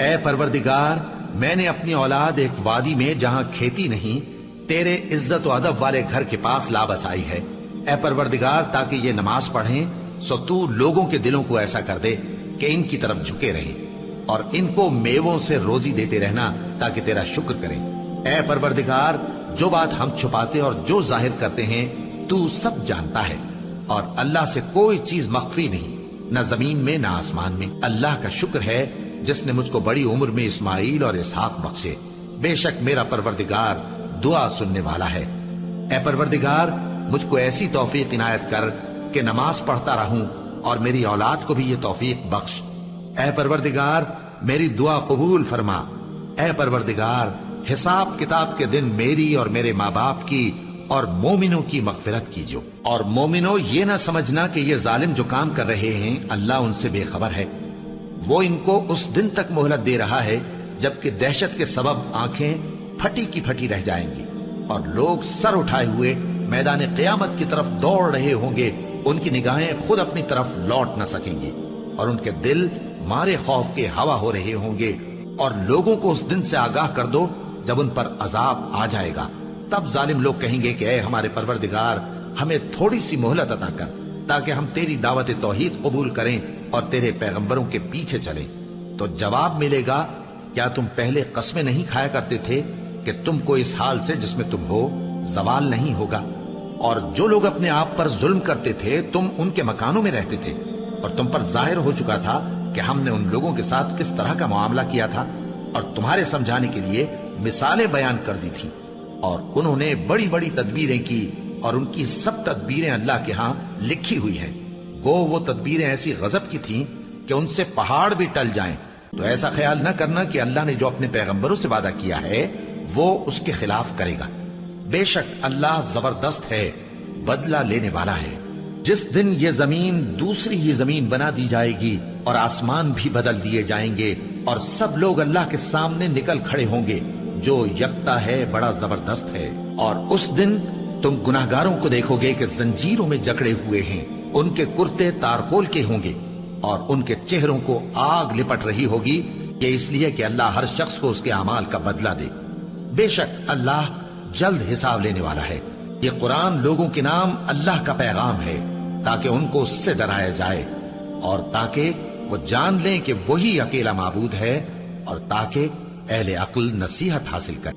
اے پروردگار، میں نے اپنی اولاد ایک وادی میں جہاں کھیتی نہیں تیرے عزت و ادب والے گھر کے پاس لا بسائی ہے۔ اے پروردگار، تاکہ یہ نماز پڑھیں سو تو لوگوں کے دلوں کو ایسا کر دے کہ ان کی طرف جھکے رہیں، اور ان کو میووں سے روزی دیتے رہنا تاکہ تیرا شکر کریں۔ اے پروردگار، جو بات ہم چھپاتے اور جو ظاہر کرتے ہیں تو سب جانتا ہے، اور اللہ سے کوئی چیز مخفی نہیں، نہ زمین میں نہ آسمان میں۔ اللہ کا شکر ہے جس نے مجھ کو بڑی عمر میں اسماعیل اور اسحاق بخشے، بے شک میرا پروردگار دعا سننے والا ہے۔ اے پروردگار، مجھ کو ایسی توفیق عنایت کر کہ نماز پڑھتا رہوں، اور میری اولاد کو بھی یہ توفیق بخش۔ اے پروردگار، میری دعا قبول فرما۔ اے پروردگار، حساب کتاب کے دن میری اور میرے ماں باپ کی اور مومنوں کی مغفرت کیجو۔ اور مومنوں، یہ نہ سمجھنا کہ یہ ظالم جو کام کر رہے ہیں اللہ ان سے بے خبر ہے، وہ ان کو اس دن تک مہلت دے رہا ہے جبکہ دہشت کے سبب آنکھیں پھٹی کی پھٹی رہ جائیں گی، اور لوگ سر اٹھائے ہوئے میدان قیامت کی طرف دوڑ رہے ہوں گے، ان کی نگاہیں خود اپنی طرف لوٹ نہ سکیں گی، اور ان کے دل مارے خوف کے ہوا ہو رہے ہوں گے۔ اور لوگوں کو اس دن سے آگاہ کر دو جب ان پر عذاب آ جائے گا، تب ظالم لوگ کہیں گے کہ اے ہمارے پروردگار، ہمیں تھوڑی سی مہلت عطا کر تاکہ ہم تیری دعوت توحید قبول کریں اور تیرے پیغمبروں کے پیچھے چلیں۔ تو جواب ملے گا، کیا تم پہلے قسمیں نہیں کھایا کرتے تھے کہ تم کو اس حال سے جس میں تم ہو زوال نہیں ہوگا؟ اور جو لوگ اپنے آپ پر ظلم کرتے تھے تم ان کے مکانوں میں رہتے تھے، اور تم پر ظاہر ہو چکا تھا کہ ہم نے ان لوگوں کے ساتھ کس طرح کا معاملہ کیا تھا، اور تمہارے سمجھانے کے لیے مثالیں بیان کر دی تھی۔ اور انہوں نے بڑی بڑی تدبیریں کی، اور ان کی سب تدبیریں اللہ کے ہاں لکھی ہوئی ہیں۔ گو وہ تدبیریں ایسی غضب کی تھیں کہ ان سے پہاڑ بھی ٹل جائیں۔ تو ایسا خیال نہ کرنا کہ اللہ نے جو اپنے پیغمبروں سے وعدہ کیا ہے وہ اس کے خلاف کرے گا۔ بے شک اللہ زبردست ہے، بدلہ لینے والا ہے۔ جس دن یہ زمین دوسری ہی زمین بنا دی جائے گی اور آسمان بھی بدل دیے جائیں گے، اور سب لوگ اللہ کے سامنے نکل کھڑے ہوں گے، جو یکتا ہے بڑا زبردست ہے۔ اور اس دن تم گناہگاروں کو دیکھو گے کہ زنجیروں میں جکڑے ہوئے ہیں، ان کے کرتے تارکول کے ہوں گے، اور ان کے چہروں کو آگ لپٹ رہی ہوگی، یہ اس لیے کہ اللہ ہر شخص کو اس کے اعمال کا بدلہ دے۔ بے شک اللہ جلد حساب لینے والا ہے۔ یہ قرآن لوگوں کے نام اللہ کا پیغام ہے تاکہ ان کو اس سے ڈرایا جائے، اور تاکہ وہ جان لیں کہ وہی اکیلا معبود ہے، اور تاکہ اہل عقل نصیحت حاصل کریں۔